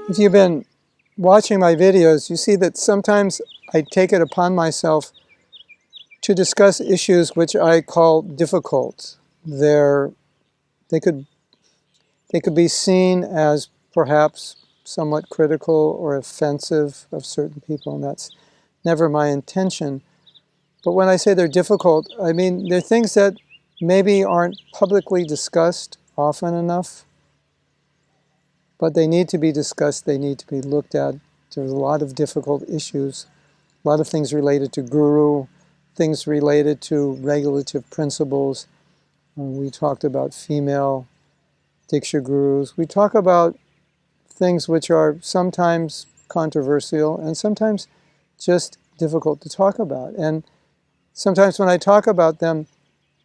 If you've been watching my videos, you see that sometimes I take it upon myself to discuss issues which I call difficult. They could be seen as perhaps somewhat critical or offensive of certain people, and that's never my intention. But when I say they're difficult, I mean they're things that maybe aren't publicly discussed often enough, but they need to be discussed, they need to be looked at. There's a lot of difficult issues, a lot of things related to guru, things related to regulative principles. We talked about female Diksha gurus. We talk about things which are sometimes controversial and sometimes just difficult to talk about. And sometimes when I talk about them,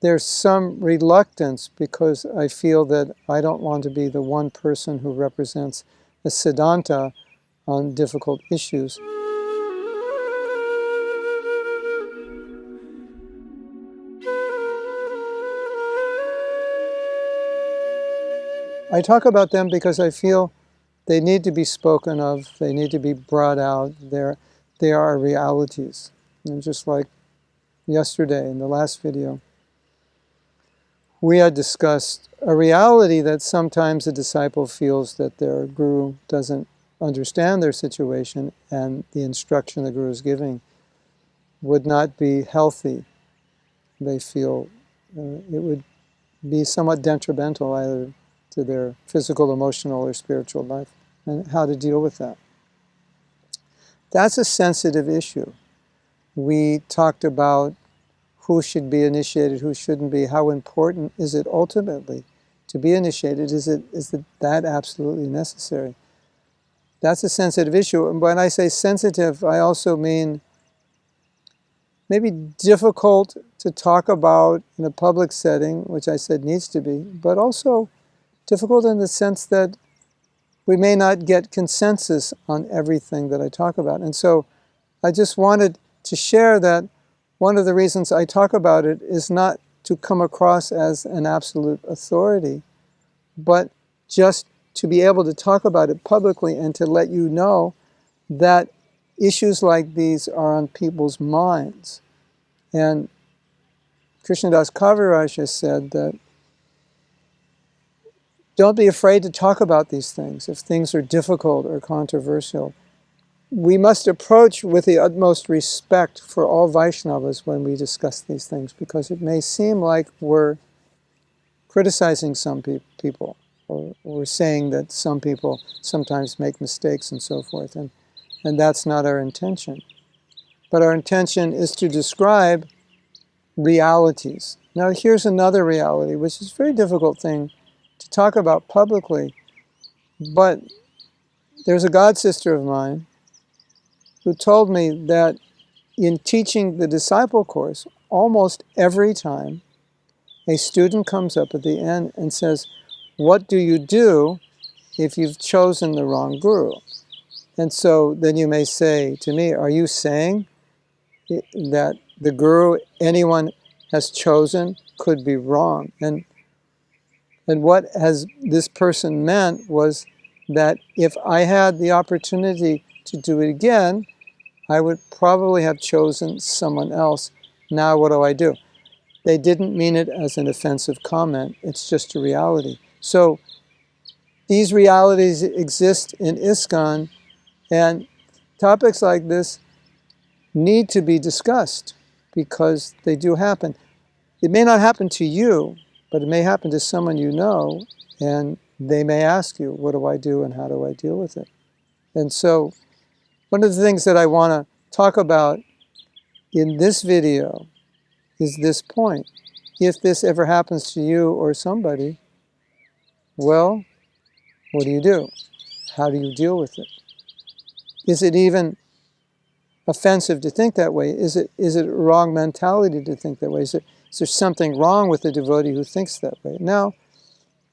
there's some reluctance because I feel that I don't want to be the one person who represents a Siddhanta on difficult issues. I talk about them because I feel they need to be spoken of, they need to be brought out. They are realities. And just like yesterday in the last video, we had discussed a reality that sometimes a disciple feels that their guru doesn't understand their situation and the instruction the guru is giving would not be healthy. They feel it would be somewhat detrimental either to their physical, emotional, or spiritual life, and how to deal with that. That's a sensitive issue. We talked about who should be initiated, who shouldn't be, how important is it ultimately to be initiated? Is that absolutely necessary? That's a sensitive issue. And when I say sensitive, I also mean maybe difficult to talk about in a public setting, which I said needs to be, but also difficult in the sense that we may not get consensus on everything that I talk about. And so I just wanted to share that one of the reasons I talk about it is not to come across as an absolute authority, but just to be able to talk about it publicly and to let you know that issues like these are on people's minds. And Krishnadas Kaviraj has said that don't be afraid to talk about these things if things are difficult or controversial. We must approach with the utmost respect for all Vaishnavas when we discuss these things, because it may seem like we're criticizing some people or saying that some people sometimes make mistakes and so forth, and that's not our intention. But our intention is to describe realities. Now here's another reality, which is a very difficult thing to talk about publicly, but there's a god sister of mine who told me that in teaching the disciple course, almost every time a student comes up at the end and says, what do you do if you've chosen the wrong guru? And so then you may say to me, are you saying that the guru anyone has chosen could be wrong? And what has this person meant was that if I had the opportunity to do it again, I would probably have chosen someone else. Now what do? They didn't mean it as an offensive comment. It's just a reality. So these realities exist in ISKCON, and topics like this need to be discussed because they do happen. It may not happen to you, but it may happen to someone you know, and they may ask you, what do I do and how do I deal with it? And so one of the things that I want to talk about in this video is this point. If this ever happens to you or somebody, well, what do you do? How do you deal with it? Is it even offensive to think that way? Is it a wrong mentality to think that way? Is there something wrong with the devotee who thinks that way? Now,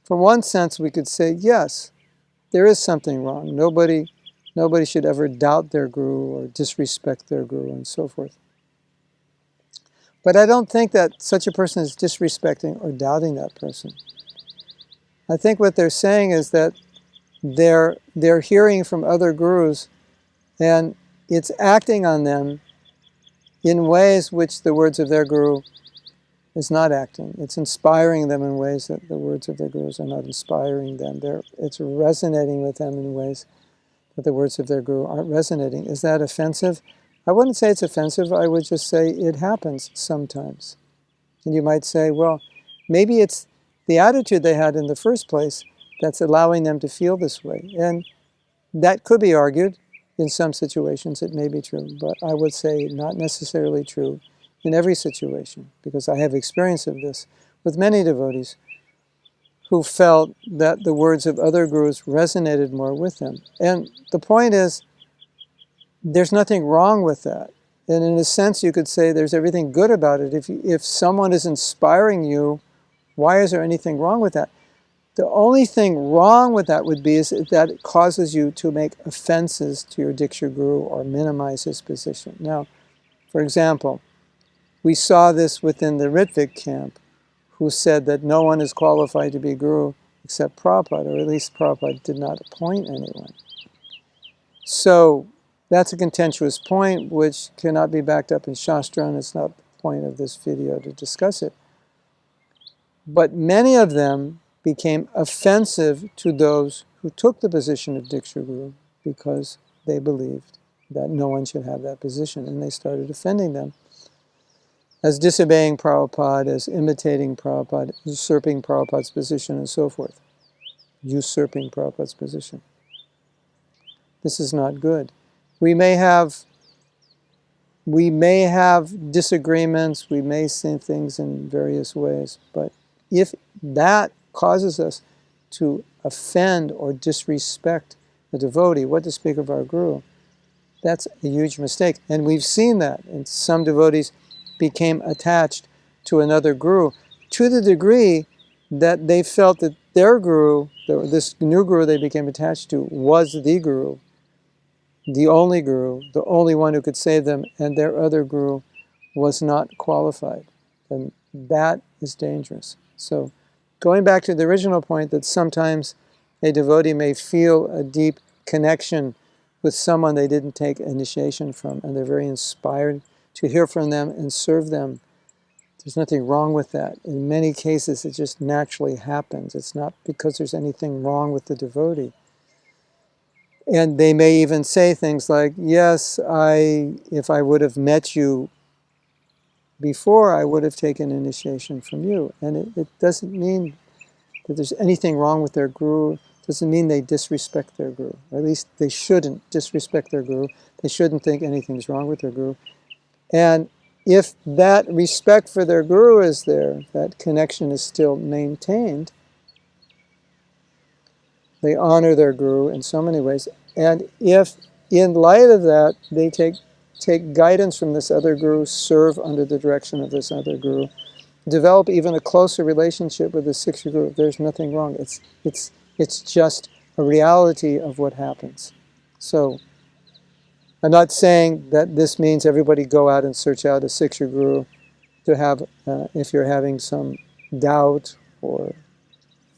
from one sense, we could say, yes, there is something wrong. Nobody should ever doubt their guru or disrespect their guru and so forth. But I don't think that such a person is disrespecting or doubting that person. I think what they're saying is that they're hearing from other gurus, and it's acting on them in ways which the words of their guru is not acting. It's inspiring them in ways that the words of their gurus are not inspiring them. It's resonating with them in ways that the words of their guru aren't resonating. Is that offensive? I wouldn't say it's offensive. I would just say it happens sometimes. And you might say, well, maybe it's the attitude they had in the first place that's allowing them to feel this way. And that could be argued. In some situations it may be true, but I would say not necessarily true in every situation, because I have experience of this with many devotees who felt that the words of other gurus resonated more with them. And the point is, there's nothing wrong with that. And in a sense, you could say there's everything good about it. If someone is inspiring you, why is there anything wrong with that? The only thing wrong with that would be is that it causes you to make offenses to your Diksha Guru or minimize his position. Now, for example, we saw this within the Ritvik camp, who said that no one is qualified to be Guru except Prabhupada, or at least Prabhupada did not appoint anyone. So that's a contentious point which cannot be backed up in Shastra, and it's not the point of this video to discuss it. But many of them became offensive to those who took the position of Diksha Guru because they believed that no one should have that position, and they started offending them as disobeying Prabhupada, as imitating Prabhupada, usurping Prabhupada's position, and so forth. Usurping Prabhupada's position. This is not good. We may have disagreements, we may say things in various ways, but if that causes us to offend or disrespect the devotee, what to speak of our guru, that's a huge mistake. And we've seen that. And some devotees became attached to another guru to the degree that they felt that their guru, this new guru they became attached to, was the guru, the only one who could save them, and their other guru was not qualified. And that is dangerous. So going back to the original point that sometimes a devotee may feel a deep connection with someone they didn't take initiation from, and they're very inspired to hear from them and serve them. There's nothing wrong with that. In many cases, it just naturally happens. It's not because there's anything wrong with the devotee. And they may even say things like, yes, if I would have met you before, I would have taken initiation from you. And it doesn't mean that there's anything wrong with their guru. It doesn't mean they disrespect their guru. Or at least they shouldn't disrespect their guru. They shouldn't think anything's wrong with their guru. And if that respect for their guru is there, that connection is still maintained, they honor their guru in so many ways. And if, in light of that, they take guidance from this other guru, serve under the direction of this other guru, develop even a closer relationship with the Siksha guru, there's nothing wrong. It's just a reality of what happens. So I'm not saying that this means everybody go out and search out a Siksha guru to have, if you're having some doubt or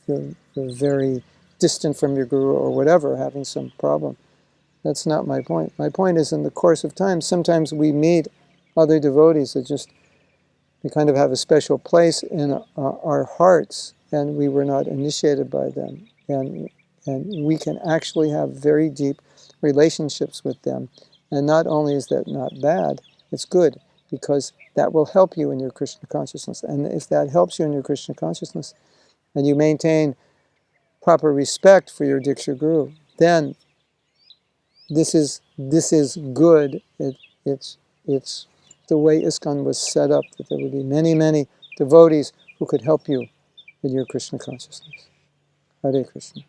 you're very distant from your guru or whatever, having some problem. That's not my point. My point is, in the course of time, sometimes we meet other devotees that we kind of have a special place in our hearts, and we were not initiated by them. And we can actually have very deep relationships with them. And not only is that not bad, it's good, because that will help you in your Krishna consciousness. And if that helps you in your Krishna consciousness, and you maintain proper respect for your Diksha Guru, then this is good. It's the way ISKCON was set up, that there would be many, many devotees who could help you in your Krishna consciousness. Hare Krishna.